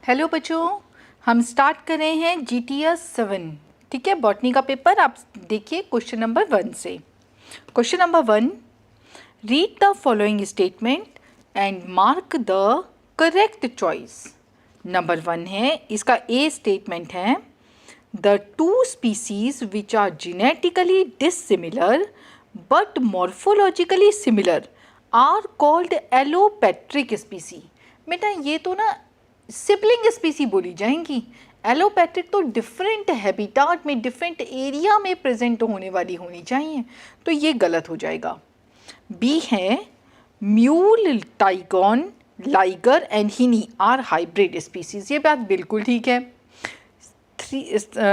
Hello बच्चों, हम start कर रहे हैं GTS 7। ठीक है, बॉटनी का पेपर। आप देखिए क्वेश्चन नंबर 1 से। Question number 1, read the following statement and mark the correct choice. Number 1 है, इसका ए स्टेटमेंट है, the two species which are genetically dissimilar but morphologically similar are called allopatric species. बेटा ये तो ना सिबलिंग स्पीसी बोली जाएंगी। एलोपैट्रिक तो डिफरेंट हैबिटाट में, डिफरेंट एरिया में प्रेजेंट होने वाली होनी चाहिए, तो ये गलत हो जाएगा। बी है, म्यूल, टाइगॉन, लाइगर एंड हिनी आर हाइब्रिड स्पीसीज। ये बात बिल्कुल ठीक है।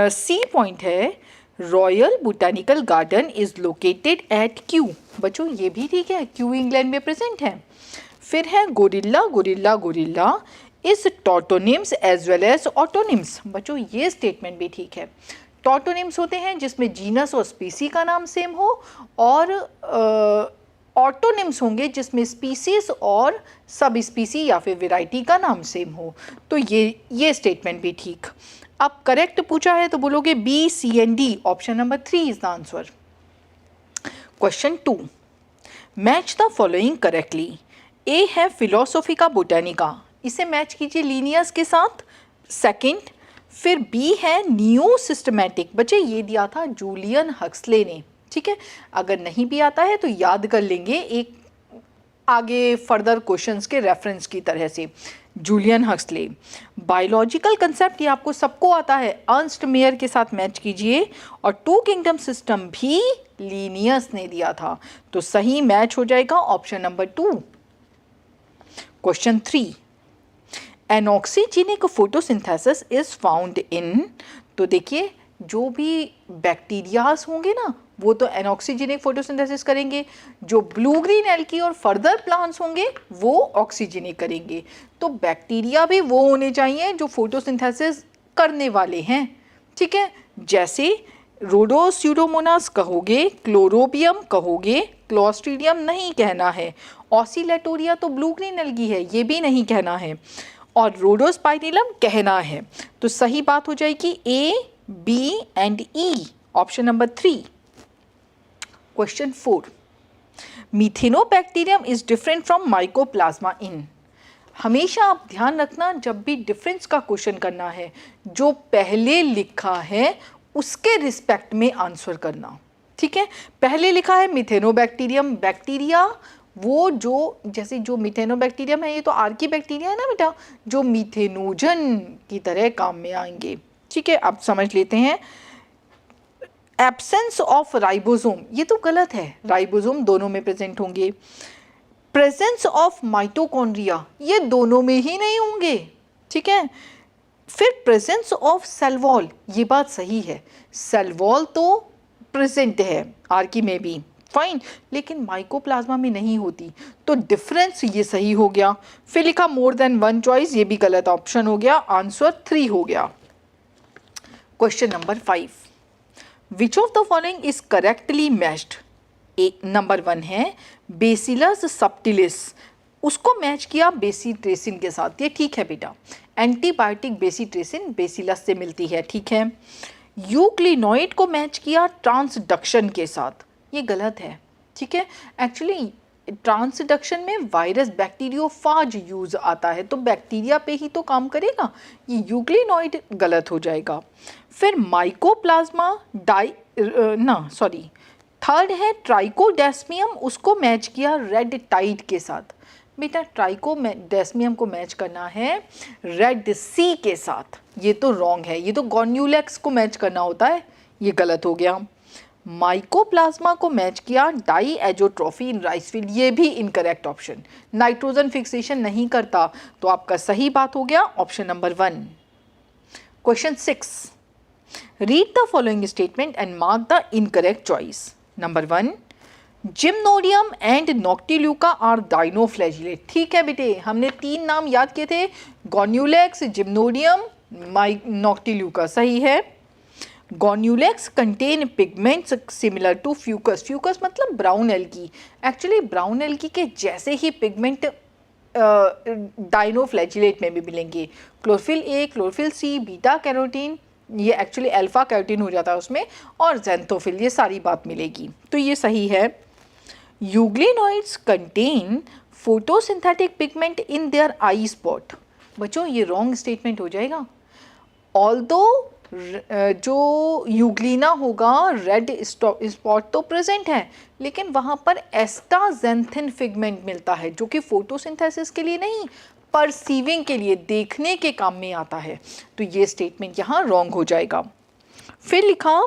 सी पॉइंट है, royal botanical garden is located at Q. बच्चों ये भी ठीक है, क्यू इंग्लैंड में प्रेजेंट है। फिर है gorilla, gorilla, gorilla is tautonyms as well as autonyms. बच्चों ये स्टेटमेंट भी ठीक है। टॉटोनिम्स होते हैं जिसमें जीनस और स्पीसी का नाम सेम हो, और ऑटोनिम्स होंगे जिसमें स्पीसीज और सब स्पीसी या फिर वेराइटी का नाम सेम हो। तो ये स्टेटमेंट भी ठीक। अब करेक्ट पूछा है तो बोलोगे B, C and D. Option number 3 is the answer. Question 2, match the following correctly. A है फिलोसॉफी का बोटानिका, इसे मैच कीजिए लीनियस के साथ, सेकंड। फिर बी है न्यू सिस्टमैटिक। बच्चे ये दिया था जूलियन हक्सले ने, ठीक है। अगर नहीं भी आता है तो याद कर लेंगे एक आगे फर्दर क्वेश्चंस के रेफरेंस की तरह से। Julian Huxley. बायोलॉजिकल कंसेप्ट ये आपको सबको आता है, अर्नस्ट मेयर के साथ मैच कीजिए। और टू किंगडम सिस्टम भी लीनियस ने दिया था, तो सही मैच हो जाएगा option number 2। Question 3, anoxygenic photosynthesis is found in. तो देखिए जो भी बैक्टीरियाज होंगे ना वो तो एनॉक्सीजेनिक फोटोसिंथेसिस करेंगे, जो ब्लू ग्रीन एल्गी और फर्दर प्लांट्स होंगे वो ऑक्सीजेनिक करेंगे। तो बैक्टीरिया भी वो होने चाहिए जो फोटोसिंथेसिस करने वाले हैं, ठीक है। जैसे रोडोस्यूडोमोनास कहोगे, क्लोरोबियम कहोगे, क्लोस्ट्रीडियम नहीं कहना है, ऑसिलेटोरिया तो ब्लू ग्रीन एल्गी है ये भी नहीं कहना है, और रोडोस्पाइरिलम कहना है। तो सही बात हो जाएगी A, B and E, option number 3। Question 4, methanobacterium is different from mycoplasma in. हमेशा आप ध्यान रखना जब भी डिफरेंस का क्वेश्चन करना है, जो पहले लिखा है उसके रिस्पेक्ट में आंसर करना, ठीक है। पहले लिखा है मीथेनोबैक्टीरियम, बैक्टीरिया वो जो जैसे जो मीथेनोबैक्टीरियम है ये तो आर्की बैक्टीरिया है ना बेटा, जो मीथेनोजन की तरह काम में आएंगे, ठीक है। अब समझ लेते हैं। एब्सेंस ऑफ राइबोसोम, ये तो गलत है, राइबोसोम दोनों में प्रेजेंट होंगे। प्रेजेंस ऑफ माइटोकॉन्ड्रिया, ये दोनों में ही नहीं होंगे, ठीक है। फिर प्रेजेंस ऑफ सेल वॉल, ये बात सही है, सेल वॉल तो प्रेजेंट है आर्की में भी, फाइन, लेकिन माइकोप्लाज्मा में नहीं होती, तो डिफरेंस ये सही हो गया। फिर लिखा मोर देन वन चॉइस, ये भी गलत ऑप्शन हो गया, आंसर 3 हो गया। Question number 5, which of the following is correctly matched. एक नंबर 1 है बेसिलस सबटिलिस, उसको मैच किया बेसिट्रेसिन के साथ, ये ठीक है बेटा। एंटीबायोटिक बेसिट्रेसिन बेसिलस से मिलती है, ठीक है। यूक्लिनोइड को मैच किया ट्रांसडक्शन के साथ, ये गलत है, ठीक है। एक्चुअली ट्रांसडक्शन में वायरस बैक्टीरियोफाज यूज आता है, तो बैक्टीरिया पे ही तो काम करेगा, ये यूक्लिनोइड गलत हो जाएगा। फिर माइकोप्लाज्मा थर्ड है ट्राइकोडेस्मियम, उसको मैच किया रेड टाइड के साथ। बेटा ट्राइकोडेस्मियम को मैच करना है रेड सी के साथ, ये तो रॉन्ग है, ये तो गॉन्यूलेक्स को मैच करना होता है, ये गलत हो गया। माइकोप्लाज्मा को मैच किया डाई एजोट्रोफी इन राइसफील्ड, ये भी इनकरेक्ट ऑप्शन, नाइट्रोजन फिक्सेशन नहीं करता, तो आपका सही बात हो गया option number 1। Question 6, read the following statement and mark the incorrect choice. Number 1, gymnodinium and noctiluca are dinoflagellate. ठीक है बेटे, हमने 3 नाम याद किए थे, गॉन्यूलेक्स, जिम्नोडियम, नॉक्टिल्यूका, सही है। Gonyaulax contain pigments similar to fucus, fucus मतलब brown algae, actually brown algae के जैसे ही पिगमेंट डाइनोफ्लैजिलेट में भी मिलेंगे, chlorophyll a, chlorophyll c, beta carotene, ये एक्चुअली अल्फा कैरोटीन हो जाता है उसमें, और ज़ैंथोफिल, ये सारी बात मिलेगी। तो ये सही है। Euglenoids contain photosynthetic pigment in their eye spot. बच्चों ये रॉन्ग स्टेटमेंट हो जाएगा। ऑल्दो जो यूग्लिना होगा रेड स्पॉट तो प्रेजेंट है, लेकिन वहाँ पर एस्टाजेंथिन पिगमेंट मिलता है जो कि फोटोसिंथेसिस के लिए नहीं, परसीविंग के लिए, देखने के काम में आता है। तो ये स्टेटमेंट यहाँ रॉन्ग हो जाएगा। फिर लिखा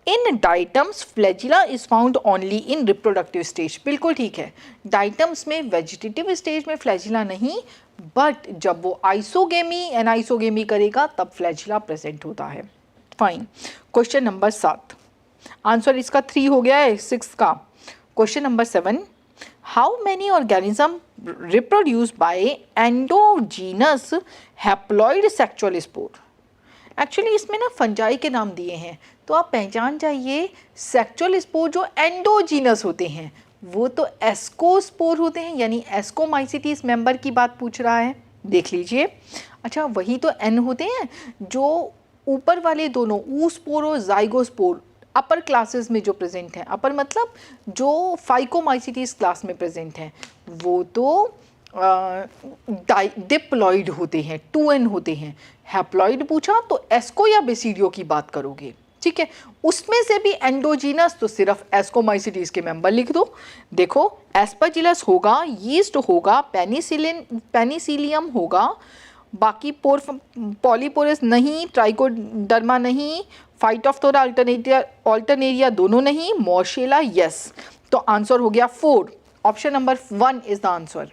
in diatoms flagella is found only in reproductive stage. बिल्कुल ठीक है, डाइटम्स में वेजिटेटिव स्टेज में फ्लैजिला नहीं, बट जब वो आइसोगेमी एनाइसोगेमी करेगा तब फ्लैजिला प्रेजेंट होता है। फाइन। क्वेश्चन नंबर 7, आंसर इसका 3 हो गया है 6 का। Question number 7, how many organism reproduce by endogenous haploid sexual spore. Actually इसमें ना फंजाई के नाम दिए हैं, तो आप पहचान जाइए सेक्सुअल स्पोर जो एंडोजीनस होते हैं वो तो एस्कोस्पोर होते हैं, यानी एस्कोमाइसिटीज मेंबर की बात पूछ रहा है, देख लीजिए। अच्छा वही तो एन होते हैं जो ऊपर वाले दोनों ऊस्पोर और जाइगोस्पोर अपर क्लासेस में जो प्रेजेंट हैं, अपर मतलब जो फाइकोमाइसिटीज क्लास में प्रेजेंट हैं, वो तो डिप्लॉइड होते हैं, 2n होते हैं। हैप्लॉइड पूछा तो एस्को या बेसिडियो की बात करोगे, ठीक है। उसमें से भी एंडोजीनस तो सिर्फ एस्कोमाइसिटीज के मेंबर लिख दो। देखो एस्परजिलस होगा, यीस्ट होगा, पेनिसिलियम होगा, बाकी पॉलीपोरस नहीं, ट्राइकोडर्मा नहीं, फाइटोफ्थोरा अल्टरनेरिया दोनों नहीं, मोर्शेला यस। तो आंसर हो गया 4, option number 1 is the answer.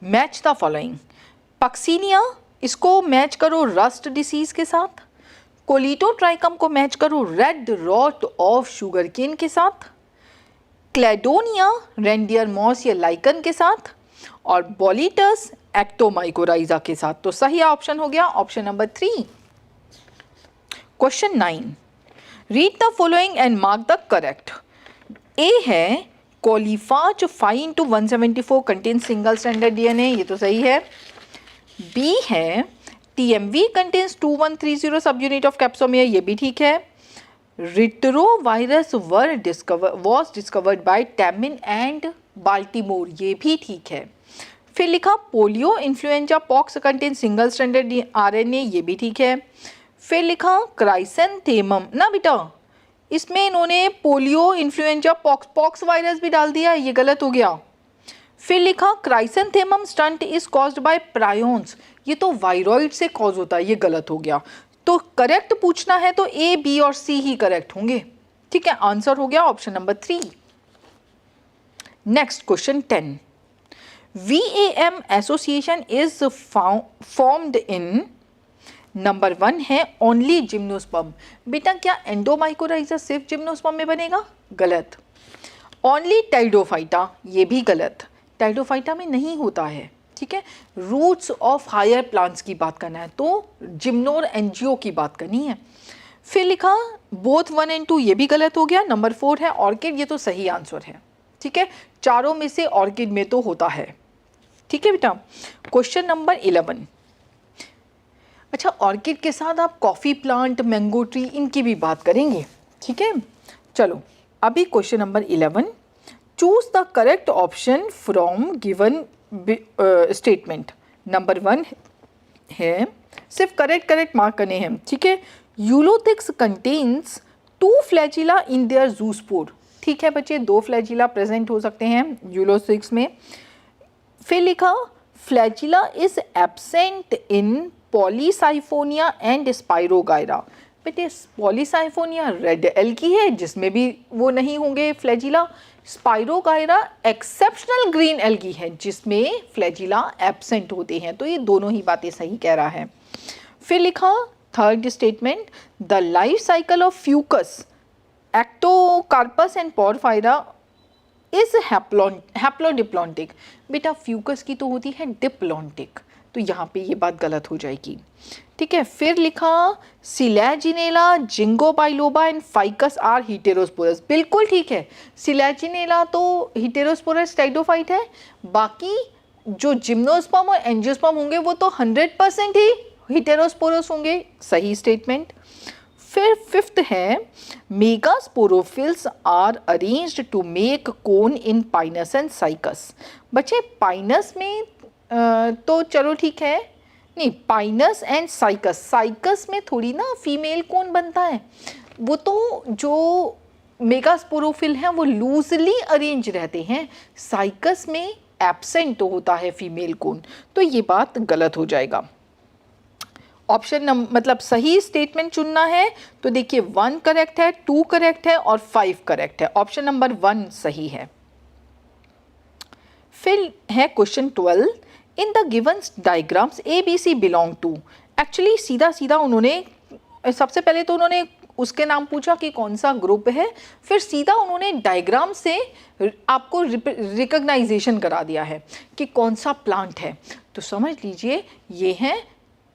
Match the following. Puccinia, इसको मैच करो रस्ट डिसीज के साथ। कोलिटोट्राइकम को मैच करो red rot of sugar cane के साथ। क्लेडोनिया रेंडियर मॉस या लाइकन के साथ, और बॉलिटस एक्टोमाइकोराइजा के साथ। तो सही ऑप्शन हो गया option number 3। Question 9, read the following and mark the correct. A है coliphage 5x174 contain single stranded DNA, ये तो सही है। बी है TMV कंटेन्स 2130 सब यूनिट ऑफ कैप्सोमियर, ये भी ठीक है। Retrovirus was discovered by Temin and Baltimore, ये भी ठीक है। फिर लिखा polio influenza pox contain single stranded RNA, ये भी ठीक है। फिर लिखा क्राइसेंथेमम, ना बेटा इसमें इन्होंने पोलियो इन्फ्लुएंजा पॉक्स वायरस भी डाल दिया, ये गलत हो गया। फिर लिखा chrysanthemum stunt is caused by prions, ये तो वायरॉइड से कॉज होता है, ये गलत हो गया। तो करेक्ट पूछना है तो A, B और C ही करेक्ट होंगे, ठीक है। आंसर हो गया option number 3। Next question 10, VAM association is formed in. Number 1 है ओनली जिम्नोस्पर्म। बेटा क्या एंडोमाइकोराइजा सिर्फ जिम्नोस्पर्म में बनेगा? गलत। ओनली टाइडोफाइटा, ये भी गलत, टाइडोफाइटा में नहीं होता है, ठीक है। रूट्स ऑफ हायर प्लांट्स की बात करना है तो जिम्नोर एनजीओ की बात करनी है। फिर लिखा बोथ 1 और 2, ये भी गलत हो गया। नंबर 4 है ऑर्किड, ये तो सही आंसर है, ठीक है। चारों में से ऑर्किड में तो होता है, ठीक है बेटा। क्वेश्चन नंबर 11, अच्छा ऑर्किड के साथ आप कॉफ़ी प्लांट, मैंगो ट्री, इनकी भी बात करेंगे, ठीक है। चलो अभी question number 11, choose the correct option from given statement. Number 1 है, सिर्फ करेक्ट मार्क करने हैं, ठीक है। यूलोथिक्स contains 2 flagella in their zoospore, ठीक है बच्चे, 2 फ्लैजिला प्रेजेंट हो सकते हैं यूलोथिक्स में। फिर लिखा flagella is absent in Polysiphonia and spirogyra. बेटे पॉलीसाइफोनिया रेड एल्गी है जिसमें भी वो नहीं होंगे flagella. Spirogyra exceptional green algae है जिसमें फ्लैजिला एब्सेंट होते हैं। तो ये दोनों ही बातें सही कह रहा है। फिर लिखा third statement, the life cycle of Fucus, Ectocarpus and porphyra is haplodiplontic. बेटा फ्यूकस की तो होती है डिप्लॉन्टिक, तो यहाँ पे ये बात गलत हो जाएगी। ठीक है, फिर लिखा Selaginella, Ginkgo biloba and Ficus are heterosporous. बिल्कुल ठीक है, सिलैजिनेला तो हीटेरोस्पोरस टाइडोफाइट है, बाकी जो जिम्नोस्पर्म और एंजियोस्पर्म होंगे वो तो 100% ही हीटेरोस्पोरस होंगे। सही स्टेटमेंट। फिर फिफ्थ है megasporophylls are arranged to make cone in Pinus and Cycas. बच्चे पाइनस में तो चलो ठीक है, नहीं पाइनस एंड साइकस, साइकस में थोड़ी ना फीमेल कोन बनता है, वो तो जो मेगास्पोरोफिल हैं वो लूजली अरेंज रहते हैं, साइकस में एब्सेंट होता है फीमेल कोन, तो ये बात गलत हो जाएगा। ऑप्शन मतलब सही स्टेटमेंट चुनना है तो देखिए 1 करेक्ट है, 2 करेक्ट है और 5 करेक्ट है। ऑप्शन नंबर 1 सही है। फिर है question 12, in the given diagrams A B C belong to. Actually सीधा सीधा उन्होंने सबसे पहले तो उन्होंने उसके नाम पूछा कि कौन सा ग्रुप है, फिर सीधा उन्होंने डायग्राम से आपको रिकग्नाइजेशन करा दिया है कि कौन सा प्लांट है। तो समझ लीजिए ये हैं,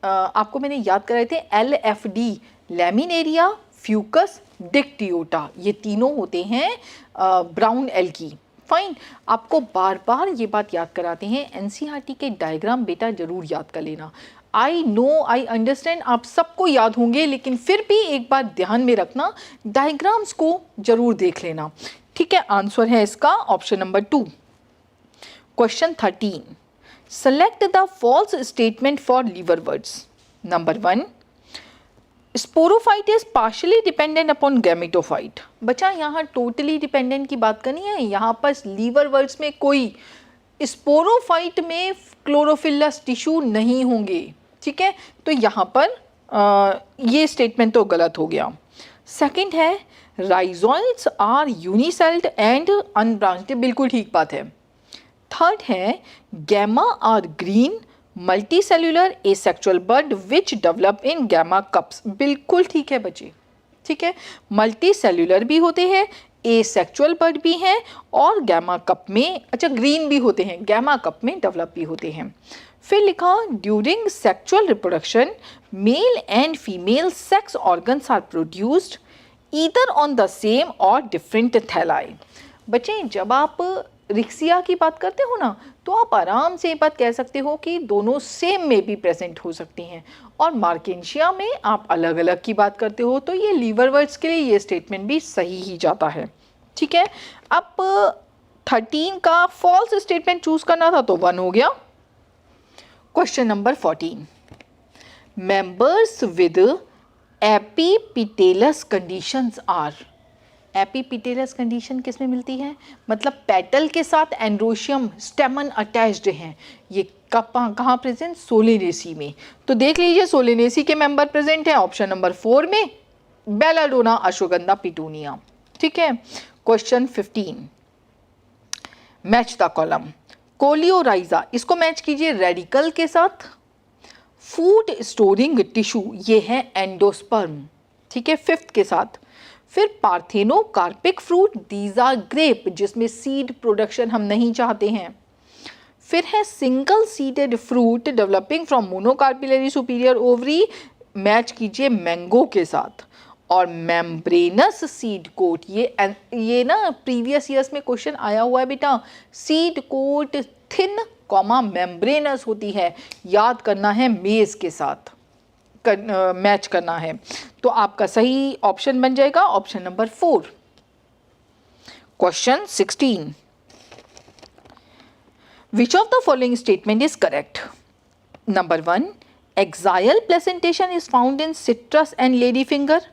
आपको मैंने याद कराए थे LFD, लैमिनेरिया, फ्यूकस, डिक्टियोटा, ये तीनों होते हैं ब्राउन एल्गी। फाइन, आपको बार बार ये बात याद कराते हैं, NCERT के डायग्राम बेटा जरूर याद कर लेना। आई नो, आई अंडरस्टैंड आप सबको याद होंगे, लेकिन फिर भी एक बार ध्यान में रखना, डायग्राम्स को जरूर देख लेना। ठीक है, आंसर है इसका option number 2। Question 13, select the false statement for liverworts. Number 1, sporophyte is partially dependent upon gametophyte. बच्चा यहाँ totally dependent की बात करनी है, यहाँ पर liverworts में कोई स्पोरोफाइट में क्लोरोफिलस टिश्यू नहीं होंगे। ठीक है, तो यहाँ पर ये स्टेटमेंट तो गलत हो गया। सेकंड है rhizoids are unicelled and unbranched, बिल्कुल ठीक बात है। थर्ड है gemma are green multicellular asexual bud which develop in gemma cups, बिल्कुल ठीक है बच्चे। ठीक है, मल्टी सेल्यूलर भी होते हैं, एसेक्सुअल बड भी हैं और गैमा कप में, अच्छा ग्रीन भी होते हैं, गैमा कप में डेवलप भी होते हैं। फिर लिखा during sexual reproduction male and female sex organs are produced either on the same और डिफरेंट थैलाई। बच्चे जब आप रिक्सिया की बात करते हो ना, तो आप आराम से ये बात कह सकते हो कि दोनों सेम में भी प्रेजेंट हो सकती हैं, और मार्केंशिया में आप अलग अलग की बात करते हो, तो ये लीवरवर्ट्स के लिए ये स्टेटमेंट भी सही ही जाता है। ठीक है, अब 13 का फॉल्स स्टेटमेंट चूज करना था तो 1 हो गया। Question number 14, members with epipetalous conditions are. Epipetalous condition किस में मिलती है, मतलब पेटल के साथ एंड्रोशियम स्टेमन अटैच्ड हैं, ये कहाँ प्रेजेंट, सोलेनेसी में। तो देख लीजिए सोलेनेसी के मेंबर प्रेजेंट हैं ऑप्शन नंबर 4 में, बेलाडोना, अश्वगंधा, पिटूनिया। ठीक है, question 15, match the column. Coleorhiza, इसको मैच कीजिए रेडिकल के साथ। फूड स्टोरिंग टिश्यू, ये है एंडोस्पर्म। ठीक है, 5th के साथ। फिर parthenocarpic fruit, these are grape, जिसमें सीड प्रोडक्शन हम नहीं चाहते हैं। फिर है single seeded fruit developing from monocarpellary superior ovary, match कीजिए मैंगो के साथ। और मेम्ब्रेनस सीड कोट, ये ना प्रीवियस ईयर्स में क्वेश्चन आया हुआ है बेटा, seed coat thin comma membranous होती है, याद करना है मेज के साथ मैच करना है, तो आपका सही ऑप्शन बन जाएगा option number 4। Question 16, which of the following statement is correct. Number 1, exile placentation is found in citrus and lady finger.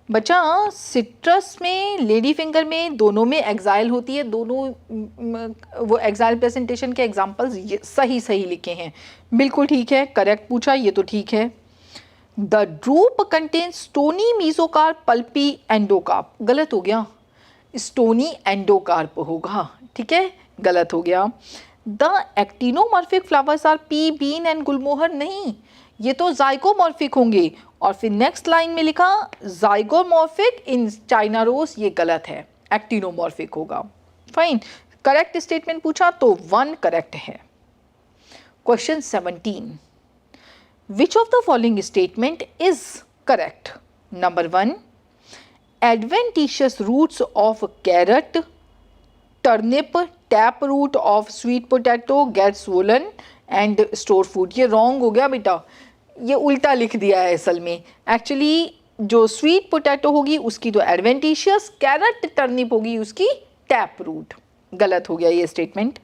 बच्चा सिट्रस में, लेडी फिंगर में, दोनों में एक्साइल होती है, दोनों वो एक्साइल प्रेजेंटेशन के एग्जांपल्स सही लिखे हैं, बिल्कुल ठीक है, करेक्ट पूछा, ये तो ठीक है। The drupe contains stony mesocarp pulpy endocarp, गलत हो गया, स्टोनी एंडोकार्प होगा। ठीक है, गलत हो गया। The actinomorphic flowers are pea bean and gulmohar, नहीं, ये तो जाइगोमॉर्फिक होंगे। और फिर नेक्स्ट लाइन में लिखा जाइगोमॉर्फिक इन चाइना रोज, ये गलत है, एक्टिनोमॉर्फिक होगा। फाइन, करेक्ट स्टेटमेंट पूछा तो 1 करेक्ट है। Question 17, which of the following statement is correct? Number 1, adventitious roots of carrot, turnip, tap root of sweet potato get swollen and store food। ये wrong हो गया बेटा, ये उल्टा लिख दिया है असल में। एक्चुअली जो स्वीट पोटैटो होगी उसकी तो एडवेंटिशियस, कैरेट टर्निप होगी उसकी टैप रूट। गलत हो गया ये statement.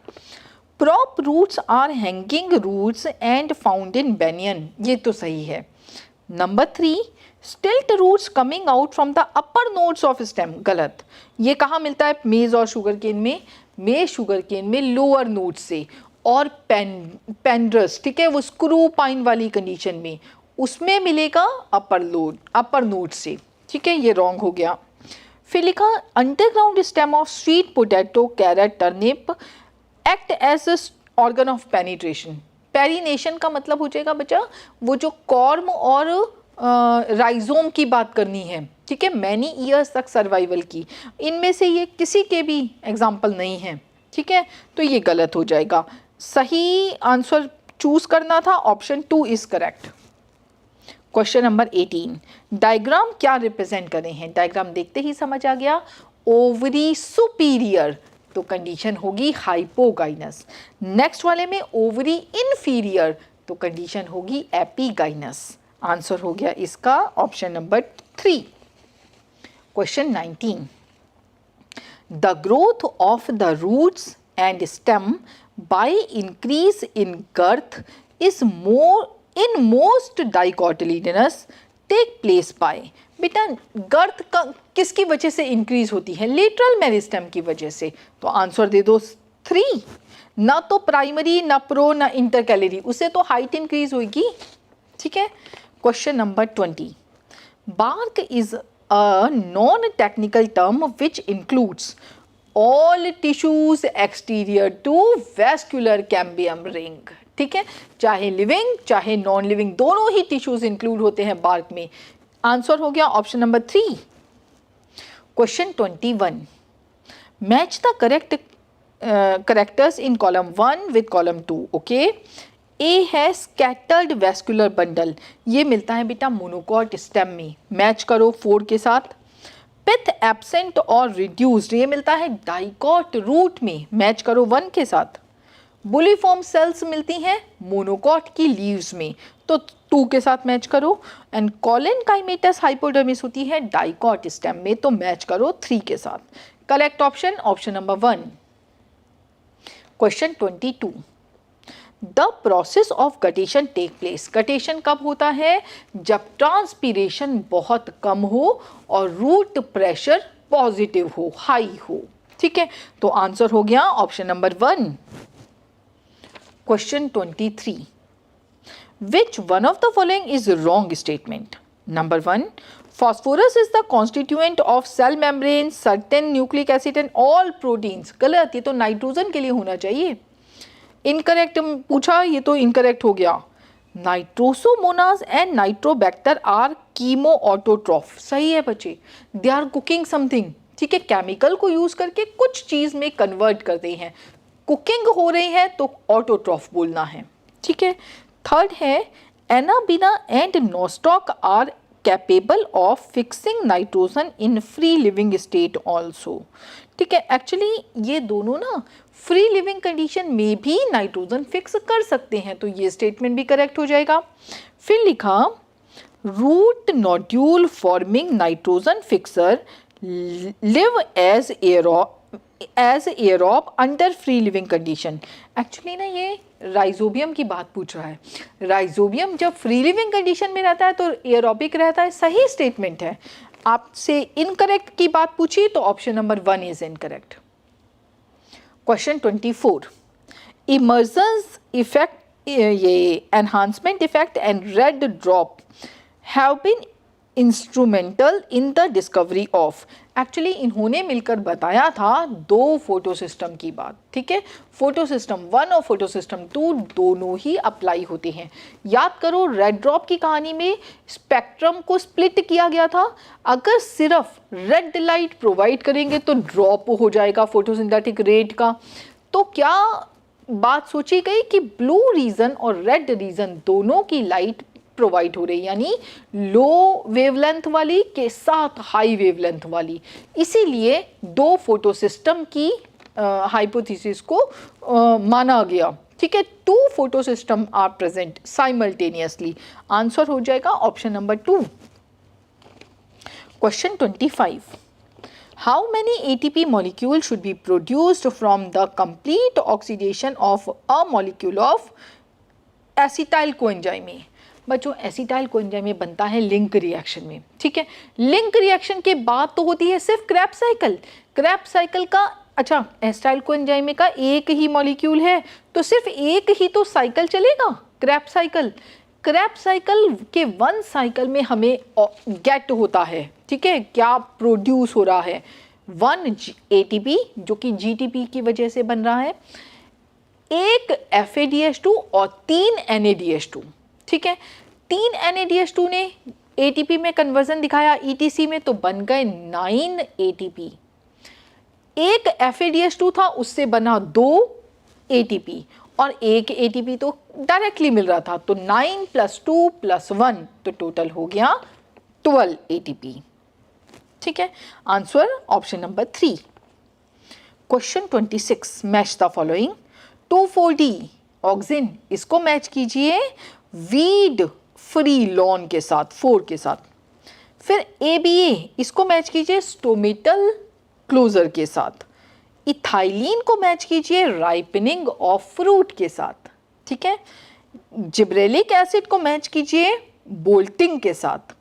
Prop roots are hanging roots and found in banyan, ये तो सही है। Number 3, stilt roots coming out from the upper nodes of stem, गलत। ये कहाँ मिलता है? मेज और शुगर केन में। मेज शुगर केन में लोअर नोड से, और पेंड्रस, ठीक है, वो स्क्रू पाइन वाली कंडीशन में, उसमें मिलेगा अपर नोड से, ठीक है, ये रॉन्ग हो गया। फिर लिखा underground stem of sweet potato, carrot, turnip act as organ of penetration. Perennation का मतलब हो जाएगा बच्चा वो जो कॉर्म और राइजोम की बात करनी है, ठीक है, मैनी ईयर्स तक सर्वाइवल की। इनमें से ये किसी के भी एग्जाम्पल नहीं है, ठीक है, तो ये गलत हो जाएगा। सही आंसर चूज करना था, option 2 is correct. Question number 18, diagram क्या रिप्रेजेंट कर रहे हैं? डायग्राम देखते ही समझ आ गया, ओवरी सुपीरियर, तो कंडीशन होगी हाइपोगाइनस। नेक्स्ट वाले में ओवरी इनफीरियर, तो कंडीशन होगी एपीगाइनस। आंसर हो गया इसका option number 3। Question 19, the growth of the roots and stem by increase in girth is more in most dicotyledonous take place by. बेटा गर्थ का किसकी वजह से इंक्रीज होती है? लेटरल मेरिस्टेम की वजह से, तो आंसर दे दो 3। ना तो प्राइमरी, ना प्रो, ना इंटरकैलरी, उससे तो हाइट इंक्रीज होगी, ठीक है। Question number 20, bark is a non technical term which includes all tissues exterior to vascular cambium ring, ठीक है, चाहे लिविंग चाहे नॉन लिविंग दोनों ही टिश्यूज इंक्लूड होते हैं बार्क में। आंसर हो गया option number 3। Question 21, match the correct characters in column 1 with column 2। Okay, A है स्कैटर्ड वेस्कुलर बंडल, ये मिलता है बेटा मोनोकॉट स्टेम में, मैच करो 4 के साथ। पिथ एब्सेंट और रिड्यूस्ड, ये मिलता है डाइकॉट रूट में, मैच करो 1 के साथ। बुलीफॉर्म सेल्स मिलती हैं मोनोकॉट की लीव्स में, तो 2 के साथ मैच करो। एंड कॉलेनकाइमेटस हाइपोडर्मिस होती है डाइकॉट स्टेम में, तो मैच करो 3 के साथ। Correct option option number 1। Question 22, the process of guttation take place. Guttation कब होता है? जब ट्रांसपीरेशन बहुत कम हो और रूट प्रेशर पॉजिटिव हो, हाई हो, ठीक है, तो आंसर हो गया option number 1। Question 23, which one of the following is wrong statement? Number 1, phosphorus is the constituent of cell membrane, certain nucleic acid and all proteins। गलत, ये तो नाइट्रोजन के लिए होना चाहिए। इनकरेक्ट पूछा, ये तो इनकरेक्ट हो गया। Nitrosomonas and Nitrobacter are chemo autotroph, सही है बच्चे, दे आर कुकिंग समथिंग, ठीक है, केमिकल को यूज करके कुछ चीज में कन्वर्ट करते हैं, कुकिंग हो रही है तो ऑटोट्रॉफ बोलना है, ठीक है। थर्ड है Anabaena and Nostoc are capable of fixing nitrogen in free living state also, ठीक है। एक्चुअली ये दोनों ना फ्री लिविंग कंडीशन में भी नाइट्रोजन फिक्स कर सकते हैं, तो ये स्टेटमेंट भी करेक्ट हो जाएगा। फिर लिखा root nodule forming nitrogen fixer live as aerobe under free living condition. Actually ना ये राइजोबियम की बात पूछ रहा है। राइजोबियम जब फ्री लिविंग कंडीशन में रहता है तो एयरोबिक रहता है, सही स्टेटमेंट है। आपसे इनकरेक्ट की बात पूछी तो option number 1 is incorrect. Question 24, emergence effect, ये enhancement effect and red drop have been instrumental in the discovery of, actually इन्होंने मिलकर बताया था दो फोटो सिस्टम की बात, ठीक है। फोटो सिस्टम 1 और फोटो सिस्टम 2 दोनों ही अप्लाई होते हैं। याद करो रेड ड्रॉप की कहानी में स्पेक्ट्रम को स्प्लिट किया गया था। अगर सिर्फ रेड लाइट प्रोवाइड करेंगे तो ड्रॉप हो जाएगा फोटोसिंथेटिक रेट का। तो क्या बात सोची गई कि ब्लू रीजन और रेड रीजन दोनों की लाइट प्रोवाइड हो रही, यानी लो वेवलेंथ वाली के साथ हाई वेवलेंथ वाली, इसीलिए दो फोटो सिस्टम की हाइपोथेसिस को माना गया, ठीक है। 2 photo system are present simultaneously. Answer हो जाएगा option number 2। Question 25, how many ATP molecule should be produced from the complete oxidation of a molecule of acetyl coenzyme? बच्चों एसिटाइल कोएंजाइम में बनता है लिंक रिएक्शन में, ठीक है। लिंक रिएक्शन के बाद तो होती है सिर्फ क्रैब्स साइकिल। क्रैब्स साइकिल का अच्छा एसिटाइल कोएंजाइम का एक ही मॉलिक्यूल है तो सिर्फ एक ही तो साइकिल चलेगा, क्रैब्स साइकिल। क्रैब्स साइकिल के 1 साइकिल में हमें गेट होता है, ठीक है, क्या प्रोड्यूस हो रहा है 1 ATP जो कि GTP की वजह से बन रहा है, एक FADH2 और 3 NADH2, ठीक है। 3 NADH2 ने ATP में कन्वर्जन दिखाया ETC में तो बन गए 9 ATP। एक FADH2 था उससे बना 2 ATP और एक ATP तो डायरेक्टली मिल रहा था, तो 9 + 2 + 1 तो टोटल हो गया 12 ATP, ठीक है। Answer option number 3। Question 26, match the following. 2,4-D auxin, इसको मैच कीजिए वीड फ्री लॉन के साथ 4 के साथ। फिर ABA, इसको मैच कीजिए स्टोमेटल क्लोजर के साथ। इथाइलिन को मैच कीजिए राइपनिंग ऑफ फ्रूट के साथ, ठीक है। जिब्रेलिक एसिड को मैच कीजिए बोल्टिंग के साथ।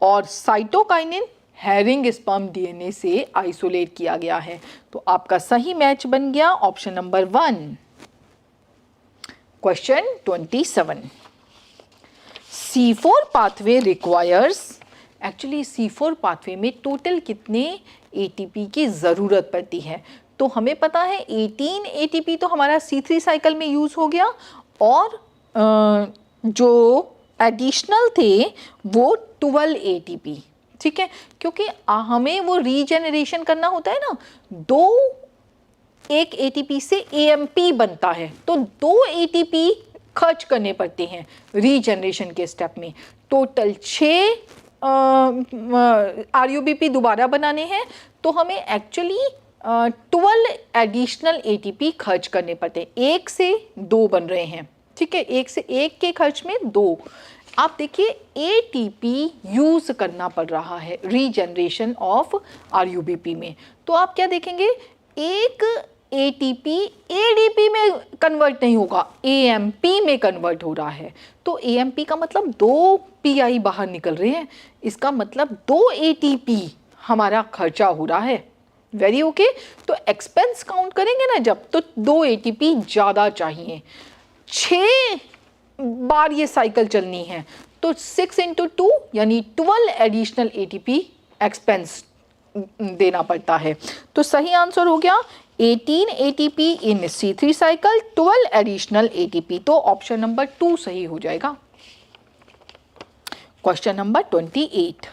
और साइटोकाइनिन हैरिंग स्पर्म DNA से आइसोलेट किया गया है, तो आपका सही मैच बन गया option number 1। Question 27, C4 pathway requires, actually C4 pathway में टोटल कितने ATP की ज़रूरत पड़ती है, तो हमें पता है 18 ATP तो हमारा C3 साइकिल में यूज़ हो गया और जो एडिशनल थे वो 12 ATP, ठीक है, क्योंकि हमें वो रीजेनरेशन करना होता है ना, एक ATP से AMP बनता है तो 2 ATP खर्च करने पड़ते हैं रीजनरेशन के स्टेप में। टोटल 6 RUBP दोबारा बनाने हैं तो हमें एक्चुअली 12 एडिशनल ATP खर्च करने पड़ते हैं। 1 से 2 बन रहे हैं, ठीक है, 1 से 1 के खर्च में 2। आप देखिए ATP यूज़ करना पड़ रहा है रीजनरेशन ऑफ RUBP में, तो आप क्या देखेंगे, एक ATP ADP में कन्वर्ट नहीं होगा, AMP में कन्वर्ट हो रहा है। तो AMP का मतलब 2 PI बाहर निकल रहे हैं, इसका मतलब 2 ATP हमारा खर्चा हो रहा है। वेरी ओके, तो एक्सपेंस काउंट करेंगे ना जब, तो 2 ATP ज़्यादा चाहिए। 6 बार ये साइकिल चलनी है तो 6 × 2 यानी 12 एडिशनल ATP एक्सपेंस देना पड़ता है। तो सही आंसर हो गया 18 ATP इन C3 साइकिल, 12 एडिशनल ATP, तो ऑप्शन नंबर 2 सही हो जाएगा। Question number 28,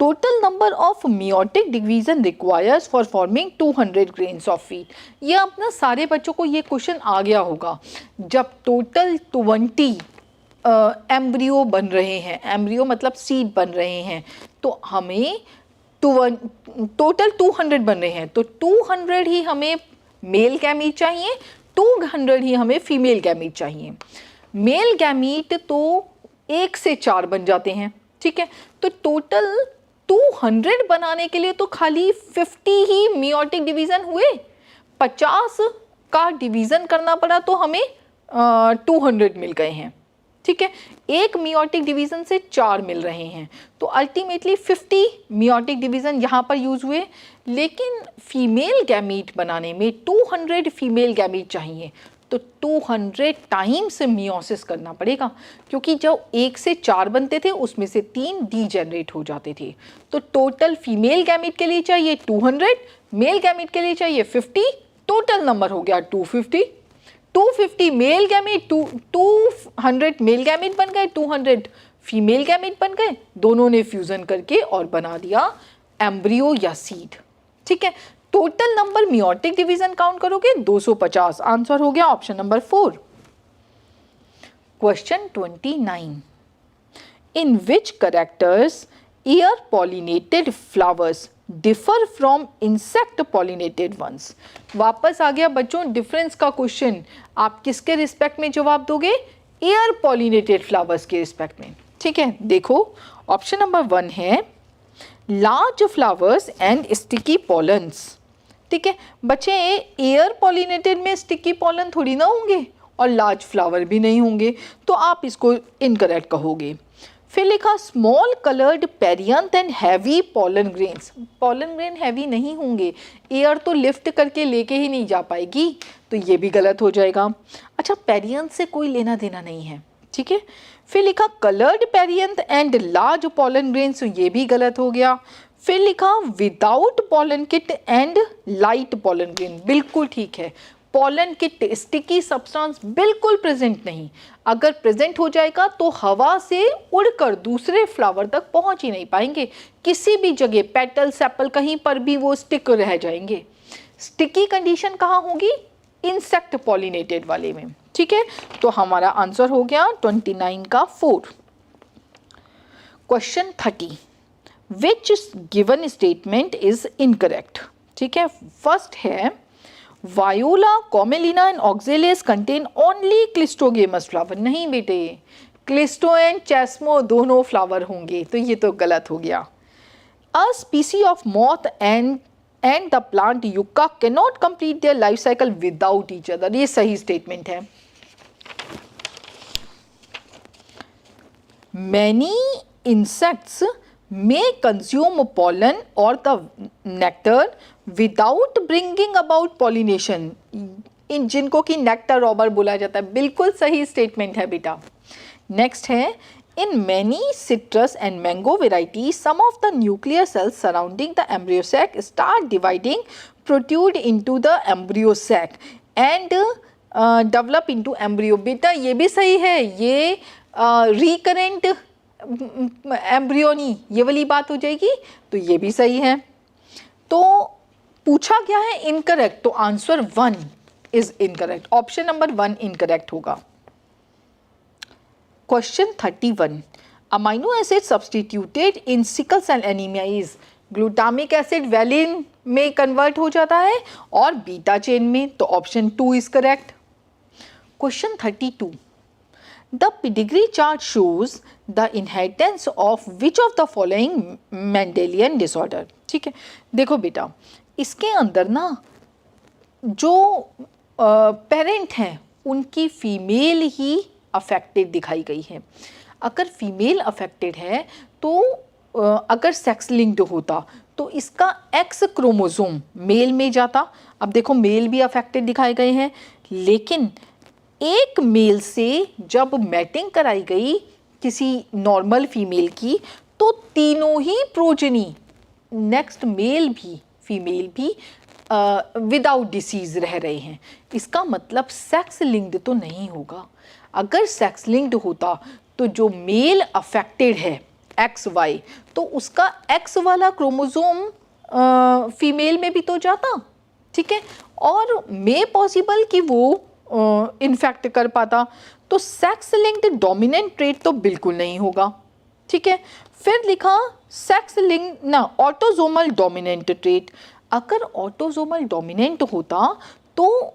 total number of meiotic division requires for forming 200 grains of wheat. ये अपना सारे बच्चों को ये क्वेश्चन आ गया होगा, जब टोटल 20 एम्ब्रियो बन रहे हैं, एम्ब्रियो मतलब सीड बन रहे हैं, तो हमें टोटल 200 बन रहे हैं, तो 200 ही हमें मेल गैमीट चाहिए, 200 ही हमें फीमेल गैमीट चाहिए। मेल गैमीट तो 1 से 4 बन जाते हैं, ठीक है, तो टोटल 200 बनाने के लिए तो खाली 50 ही मियोटिक डिवीज़न हुए, 50 का डिवीज़न करना पड़ा तो हमें 200 मिल गए हैं, ठीक है। एक मियोटिक डिवीज़न से 4 मिल रहे हैं, तो अल्टीमेटली 50 मियोटिक डिवीज़न यहाँ पर यूज़ हुए, लेकिन फीमेल गैमीट बनाने में 200 फीमेल गैमीट चाहिए। तो 200 टाइम्स मियोसिस करना पड़ेगा, क्योंकि जब 1 से 4 बनते थे उसमें से 3 डीजेनरेट हो जाते थे। तो टोटल फीमेल गैमीट के लिए चाहिए 200, मेल गैमीट के लिए चाहिए 50, टोटल नंबर हो गया 250। 250 मेल गैमीट, 200 मेल गैमीट बन गए, 200 फीमेल गैमीट बन गए, दोनों ने फ्यूजन करके और बना दिया एम्ब्रियो या सीड। ठीक है, total number meiotic division count करोगे 250। आंसर हो गया option number 4। Question 29, in which characters air pollinated flowers differ from insect pollinated ones. वापस आ गया बच्चों डिफरेंस का क्वेश्चन। आप किसके रिस्पेक्ट में जवाब दोगे? एयर पॉलिनेटेड फ्लावर्स के रिस्पेक्ट में। ठीक है, देखो ऑप्शन नंबर 1 है large flowers and sticky pollens. ठीक है बच्चे, एयर पॉलिनेटेड में स्टिकी पॉलन थोड़ी ना होंगे और लार्ज फ्लावर भी नहीं होंगे, तो आप इसको इनकरेक्ट कहोगे। फिर लिखा small coloured perianth and heavy pollen grains. Pollen grain heavy नहीं होंगे, एयर तो लिफ्ट करके लेके ही नहीं जा पाएगी, तो ये भी गलत हो जाएगा। अच्छा, पेरियंथ से कोई लेना देना नहीं है। ठीक है, फिर लिखा coloured perianth and large pollen grains, ये भी गलत हो गया। फिर लिखा without pollen kit and light pollen grain, बिल्कुल ठीक है। पॉलन किट स्टिकी सब्सटेंस बिल्कुल प्रेजेंट नहीं, अगर प्रेजेंट हो जाएगा तो हवा से उड़कर दूसरे फ्लावर तक पहुंच ही नहीं पाएंगे, किसी भी जगह पेटल सेपल कहीं पर भी वो स्टिक रह जाएंगे। स्टिकी कंडीशन कहाँ होगी? इंसेक्ट पॉलिनेटेड वाले में। ठीक है, तो हमारा आंसर हो गया 29 का 4। Question 30, which given statement is incorrect. ठीक है, फर्स्ट है Viola, Commelina and Oxalis contain only cleistogamous flower. नहीं बेटे, क्लिस्टो एंड चेस्मो दोनों फ्लावर होंगे, तो ये तो गलत हो गया। A species of moth and the plant yucca can not complete their life cycle without each other, ये सही स्टेटमेंट है। Many insects may consume pollen or the nectar without bringing about pollination, इन जिनको कि नेक्टर रॉबर बोला जाता है, बिल्कुल सही स्टेटमेंट है बेटा। नेक्स्ट है in many citrus and mango variety some of the nuclear cells surrounding the embryo sac start dividing protrude into the embryo sac and develop into embryo. बेटा ये भी सही है, ये रिकरेंट एम्ब्रियोनी ये वाली बात हो जाएगी, तो ये भी सही है। तो पूछा गया है इनकरेक्ट, तो answer 1 is incorrect, option number 1 incorrect होगा। Question 31, amino acid substituted in sickle cell anaemia is. Glutamic acid valine में कन्वर्ट हो जाता है और बीटा चेन में, तो option 2 is correct. Question 32, The pedigree chart shows the inheritance of which of the following Mendelian disorder। ठीक है, देखो बेटा इसके अंदर ना जो पेरेंट हैं उनकी फीमेल ही अफेक्टेड दिखाई गई है। अगर फीमेल अफेक्टेड है तो अगर सेक्स लिंक्ड होता तो इसका एक्स क्रोमोसोम मेल में जाता। अब देखो मेल भी अफेक्टेड दिखाए गए हैं, लेकिन एक मेल से जब मैटिंग कराई गई किसी नॉर्मल फीमेल की, तो तीनों ही प्रोजनी नेक्स्ट मेल भी फीमेल भी विदाउट डिसीज रह रहे हैं। इसका मतलब सेक्स लिंक्ड तो नहीं होगा। अगर सेक्स लिंक्ड होता तो जो मेल अफेक्टेड है XY, तो उसका X वाला क्रोमोसोम फीमेल में भी तो जाता। ठीक है, और मे पॉसिबल कि वो इन्फेक्ट कर पाता, तो सेक्स लिंक्ड डोमिनेंट ट्रेट तो बिल्कुल नहीं होगा। ठीक है, फिर लिखा सेक्स लिंक्ड ना ऑटोजोमल डोमिनेंट ट्रेट। अगर ऑटोजोमल डोमिनेंट होता तो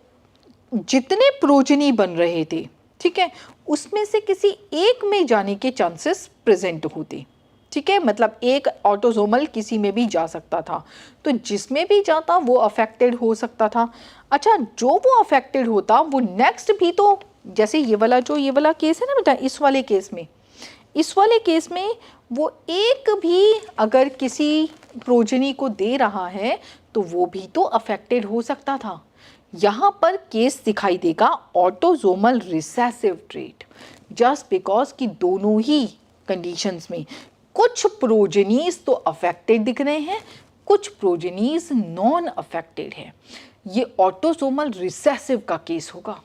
जितने प्रोजनी बन रहे थे, ठीक है, उसमें से किसी एक में जाने के चांसेस प्रेजेंट होते। ठीक है, मतलब एक ऑटोजोमल किसी में भी जा सकता था, तो जिसमें भी जाता वो अफेक्टेड हो सकता था। अच्छा, जो वो अफेक्टेड होता वो नेक्स्ट भी, तो जैसे ये वाला केस है ना बेटा, इस वाले केस में वो एक भी अगर किसी प्रोजनी को दे रहा है तो वो भी तो अफेक्टेड हो सकता था। यहाँ पर केस दिखाई देगा autosomal recessive trait, just because कि दोनों ही कंडीशंस में कुछ प्रोजेनीज तो अफेक्टेड दिख रहे हैं, कुछ प्रोजेनीज नॉन अफेक्टेड है। ये ऑटोसोमल रिसेसिव का केस होगा,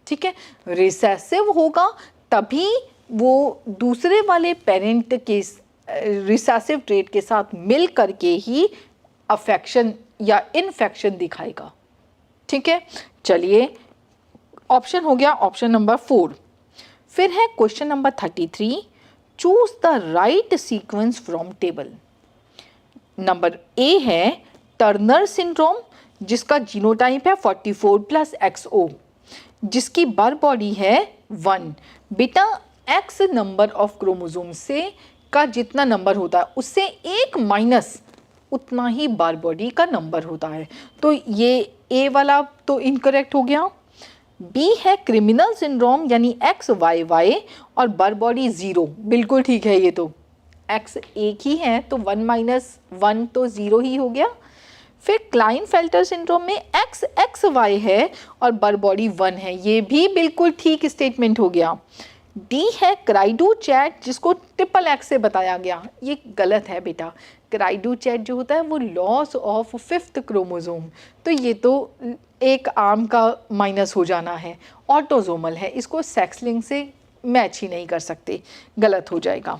ठीक है। रिसेसिव होगा तभी वो दूसरे वाले पेरेंट के रिसेसिव ट्रेट के साथ मिल करके ही अफेक्शन या इन्फेक्शन दिखाएगा, ठीक है। चलिए, ऑप्शन हो गया ऑप्शन नंबर 4। फिर है question number 33, choose the right sequence from table. Number A है टर्नर सिंड्रोम, जिसका जीनोटाइप है 44+XO, जिसकी बर बॉडी है 1। बेटा एक्स नंबर ऑफ क्रोमोसोम से का जितना नंबर होता है उससे एक माइनस उतना ही बार बॉडी का नंबर होता है, तो ये ए वाला तो इनकरेक्ट हो गया। बी है क्रिमिनल सिंड्रोम यानी XYY और बार बॉडी 0, बिल्कुल ठीक है, ये तो एक्स एक ही है तो 1 - 1 तो 0 ही हो गया। फिर क्लाइनफेल्टर सिंड्रोम में XXY है और बार बॉडी 1 है, ये भी बिल्कुल ठीक स्टेटमेंट हो गया। डी है क्राइडू चैट, जिसको XXX से बताया गया, ये गलत है बेटा। क्राइडू चैट जो होता है वो लॉस ऑफ 5th क्रोमोसोम, तो ये तो एक आर्म का माइनस हो जाना है, ऑटोसोमल है, इसको सेक्स लिंक से मैच ही नहीं कर सकते, गलत हो जाएगा।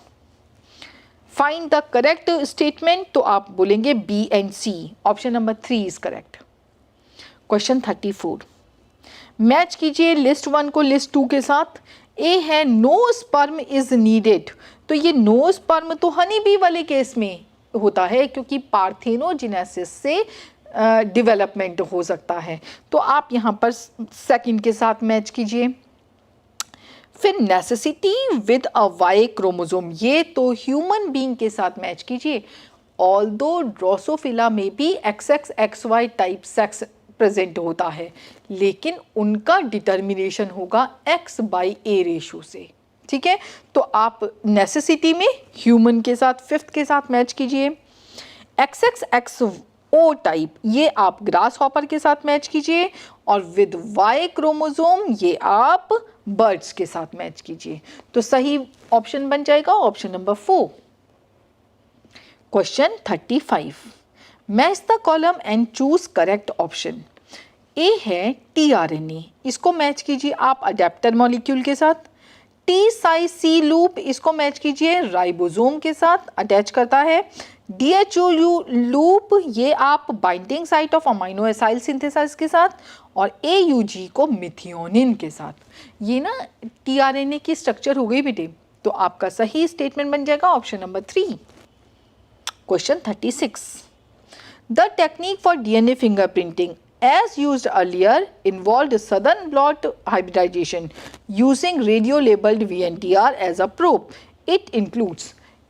फाइंड द करेक्ट स्टेटमेंट, तो आप बोलेंगे B and C, option number 3 is correct. Question 34, match कीजिए लिस्ट 1 को लिस्ट 2 के साथ। ए है नो स्पर्म इज नीडेड, तो ये नो स्पर्म तो हनी बी वाले केस में होता है क्योंकि पार्थेनोजेनेसिस से डेवलपमेंट हो सकता है, तो आप यहाँ पर सेकंड के साथ मैच कीजिए। फिर necessity with a Y chromosome, ये तो ह्यूमन बीइंग के साथ मैच कीजिए। ऑल्दो ड्रोसोफिला में भी XXXY टाइप सेक्स प्रेजेंट होता है, लेकिन उनका डिटर्मिनेशन होगा X/A रेशो से, ठीक है। तो आप नेसेसिटी में ह्यूमन के साथ 5th के साथ मैच कीजिए। XXXO टाइप ये आप ग्रास हॉपर के साथ मैच कीजिए, और विद वाई क्रोमोसोम ये आप बर्ड्स के साथ मैच कीजिए, तो सही ऑप्शन बन जाएगा option number 4। Question 35, match the column and choose correct option. A है tRNA, इसको मैच कीजिए आप अडेप्टर मॉलिक्यूल के साथ। T-Cy लूप, इसको मैच कीजिए राइबोसोम के साथ, अटैच करता है। DHO लूप, ये आप binding site of amino acyl synthesize के साथ, और AUG को मिथियोनिन के साथ। ये ना tRNA की स्ट्रक्चर हो गई बेटे, तो आपका सही स्टेटमेंट बन जाएगा option number 3। Question 36, the technique for DNA fingerprinting as used earlier involved southern blot hybridization using radio labeled VNTR as a probe. It includes,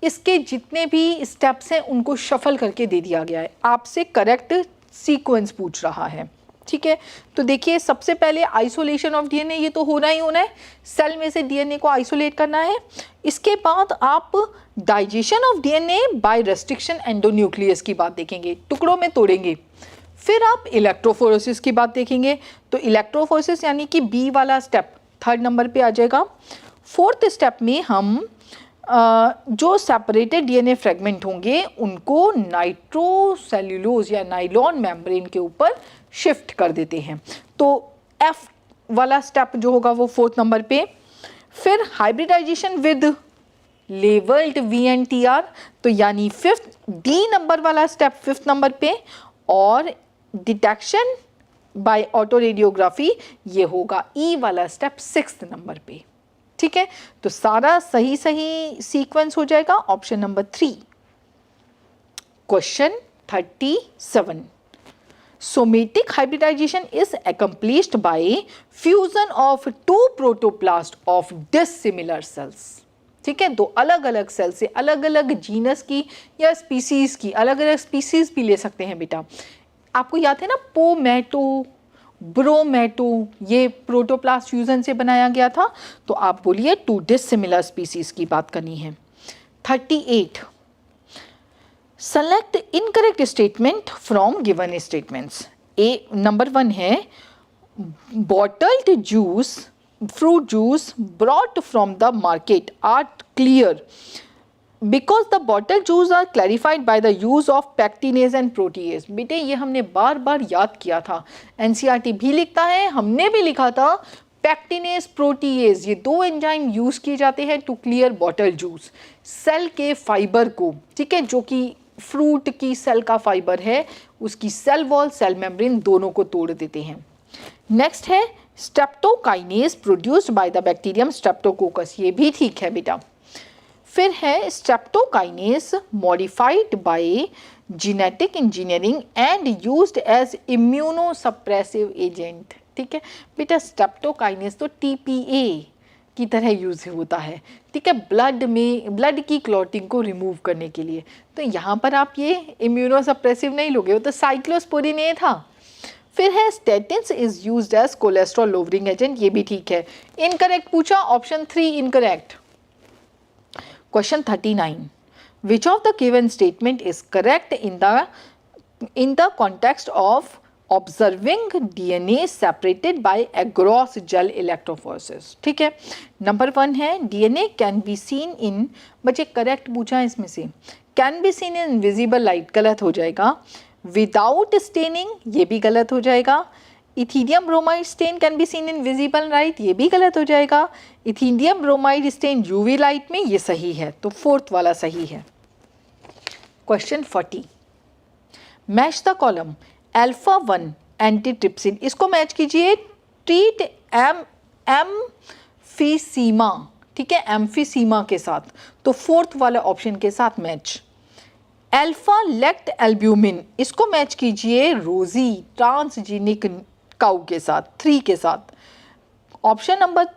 इसके जितने भी स्टेप्स हैं उनको शफल करके दे दिया गया है, आपसे करेक्ट सीक्वेंस पूछ रहा है, ठीक है। तो देखिए सबसे पहले आइसोलेशन ऑफ DNA, ये तो होना ही होना है, सेल में से DNA को आइसोलेट करना है। इसके बाद आप digestion of DNA by restriction endonuclease की बात देखेंगे, टुकड़ों में तोड़ेंगे। फिर आप इलेक्ट्रोफोरेसिस की बात देखेंगे, तो इलेक्ट्रोफोरेसिस यानी कि बी वाला स्टेप 3rd नंबर पे आ जाएगा। 4th स्टेप में हम जो सेपरेटेड DNA फ्रेगमेंट होंगे उनको नाइट्रोसेल्यूलोज या नाइलॉन मेम्ब्रेन के ऊपर शिफ्ट कर देते हैं, तो F वाला स्टेप जो होगा वो 4th नंबर पे। फिर हाइब्रिडाइजेशन विद लेबल्ड VNTR, तो यानी 5th D नंबर वाला स्टेप 5th नंबर पे, और डिटेक्शन बाय ऑटो रेडियोग्राफी ये होगा ई वाला स्टेप 6th नंबर पे, ठीक है। तो सारा सही सीक्वेंस हो जाएगा option number 3। Question 37, somatic hybridization is accomplished by fusion of 2 protoplast of dissimilar cells, ठीक है। दो अलग अलग सेल से अलग अलग जीनस की या स्पीसीज की, अलग अलग स्पीसीज भी ले सकते हैं बेटा। आपको याद है ना पोमैटो, ब्रोमैटो, ये प्रोटोप्लास्ट फ्यूजन से बनाया गया था, तो आप बोलिए 2 डिसिमिलर स्पीसीज की बात करनी है। 38, select incorrect statement from given statements. A number 1 है bottled juice, fruit juice brought from the market are clear because the bottled juice are clarified by the use of pectinase and protease। बेटे ये हमने बार बार याद किया था, NCERT भी लिखता है, हमने भी लिखा था। पैक्टिनेस प्रोटीएज ये दो एंजाइम यूज किए जाते हैं to clear bottle juice, cell के फाइबर को, ठीक है, जो कि फ्रूट की सेल का फाइबर है, उसकी सेल वॉल सेल मेम्ब्रेन दोनों को तोड़ देते हैं। नेक्स्ट है streptokinase produced by the bacterium Streptococcus, ये भी ठीक है बेटा। फिर है streptokinase modified by genetic engineering and used as immunosuppressive agent, ठीक है बेटा। स्ट्रेप्टोकाइनेज तो टीपीए की तरह यूज होता है, ठीक है, ब्लड की क्लॉटिंग को रिमूव करने के लिए। तो यहाँ पर आप ये इम्यूनोसप्रेसिव नहीं लोगे, वो तो साइक्लोस्पोरिन ए था। फिर है statins is used as cholesterol lowering agent, ये भी ठीक है। इनकरेक्ट पूछा, option 3 incorrect. Question 39, which of the given statement is correct in the context of observing DNA separated by agarose gel electrophoresis, ठीक है। नंबर 1 है DNA can be seen in, बच्चे correct पूछा है इसमें से, can be seen in visible light गलत हो जाएगा। विदाउट स्टेनिंग ये भी गलत हो जाएगा। Ethidium bromide stain can be seen in visible light, ये भी गलत हो जाएगा। Ethidium bromide stain UV light में, ये सही है, तो 4th वाला सही है। Question 40, match the column alpha 1 antitrypsin, इसको मैच कीजिए ट्रीट एम्फीसीमा, ठीक है, एम्फीसीमा के साथ, तो 4th वाला ऑप्शन के साथ मैच। अल्फा लेक्ट एल्ब्यूमिन, इसको मैच कीजिए रोजी ट्रांसजीनिक काउ के साथ, 3 के साथ। ऑप्शन नंबर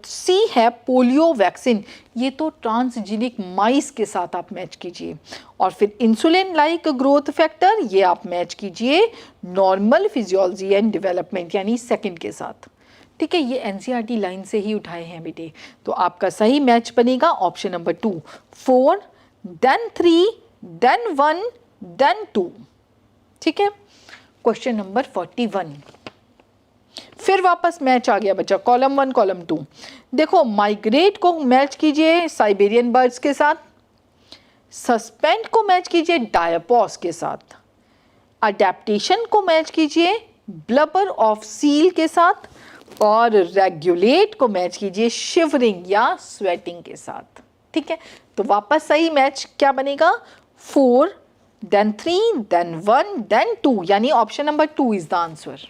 सी है पोलियो वैक्सीन, ये तो ट्रांसजीनिक माइस के साथ आप मैच कीजिए। और फिर इंसुलिन लाइक ग्रोथ फैक्टर, ये आप मैच कीजिए नॉर्मल फिजियोलॉजी एंड डेवलपमेंट यानी 2nd के साथ, ठीक है। ये एनसीईआरटी लाइन से ही उठाए हैं बेटे, तो आपका सही मैच बनेगा option number 2, 4 then 3 then 1 then 2, ठीक है। क्वेश्चन नंबर 41, फिर वापस मैच आ गया बच्चा, कॉलम 1 कॉलम 2। देखो माइग्रेट को मैच कीजिए साइबेरियन बर्ड्स के साथ, सस्पेंड को मैच कीजिए डायपॉस के साथ, अडेप्टेशन को मैच कीजिए ब्लबर ऑफ सील के साथ, और रेगुलेट को मैच कीजिए शिवरिंग या स्वेटिंग के साथ, ठीक है। तो वापस सही मैच क्या बनेगा, 4 देन 3 देन 1 देन 2, यानी option number 2 is the answer.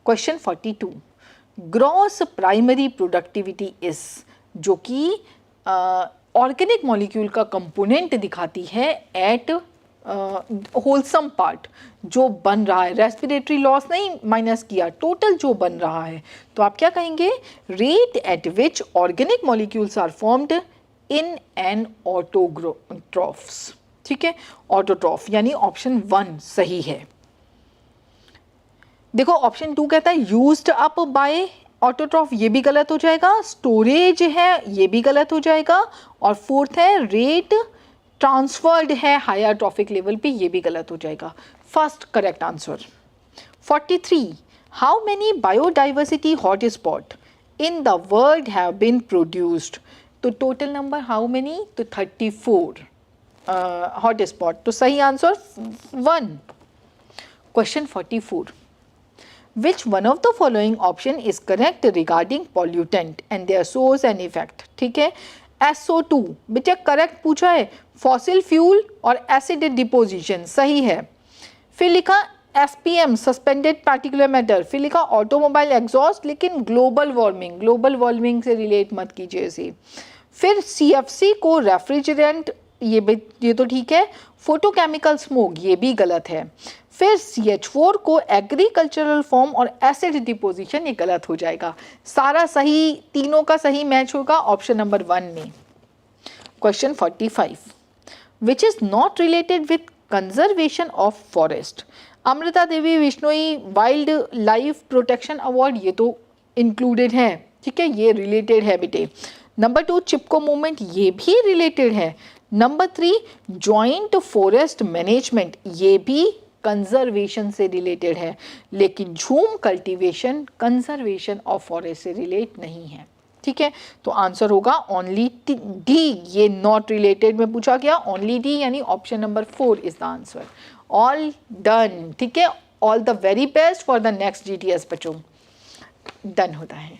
Question 42, gross primary productivity is, जो कि ऑर्गेनिक मॉलिक्यूल का कंपोनेंट दिखाती है एट होलसम पार्ट, जो बन रहा है, रेस्पिरेटरी लॉस नहीं माइनस किया, टोटल जो बन रहा है। तो आप क्या कहेंगे, rate at which organic molecules are formed in an autotrophs, ठीक है, ऑटोट्रॉफ यानी ऑप्शन 1 सही है। देखो ऑप्शन 2 कहता है यूज्ड अप बाय ऑटोट्रॉफ, ये भी गलत हो जाएगा। स्टोरेज है, ये भी गलत हो जाएगा। और 4th है रेट ट्रांसफर्ड है हायर ट्रॉफिक लेवल पे, ये भी गलत हो जाएगा। First correct answer. 43, how many biodiversity hot spot in the world have been produced, तो टोटल नंबर हाउ मेनी, तो 34 हॉट स्पॉट, तो सही answer 1। Question 44, which one of the following option is correct regarding pollutant and their source and effect, ठीक है। SO2 बेटा correct पूछा है, fossil fuel और एसिड डिपोजिशन सही है। फिर लिखा SPM सस्पेंडेड पार्टिकुलर मैटर, फिर लिखा ऑटोमोबाइल एग्जॉस्ट, लेकिन ग्लोबल वार्मिंग से रिलेट मत कीजिए इसे। फिर CFC को रेफ्रिजरेंट, ये तो ठीक है। फोटोकेमिकल स्मोक, ये भी गलत है। फिर CH4 को एग्रीकल्चरल फॉर्म और एसिड डिपोजिशन, ये गलत हो जाएगा। सारा सही, तीनों का सही मैच होगा ऑप्शन नंबर 1 में। Question 45, which is not related with conservation of forest, Amrita Devi Bishnoi wild life protection award, ये तो इंक्लूडेड है, ठीक है, ये रिलेटेड है बेटे। नंबर 2 चिपको मूवमेंट, ये भी रिलेटेड है। नंबर 3 जॉइंट फॉरेस्ट मैनेजमेंट, ये भी कंजर्वेशन से रिलेटेड है, लेकिन झूम कल्टीवेशन कंजर्वेशन ऑफ फॉरेस्ट से रिलेट नहीं है। ठीक है, तो आंसर होगा ओनली डी, ये नॉट रिलेटेड में पूछा गया, ओनली डी यानी option number 4 is the answer. All done. ठीक है, all the very best for the next GTS बच्चों। डन होता है।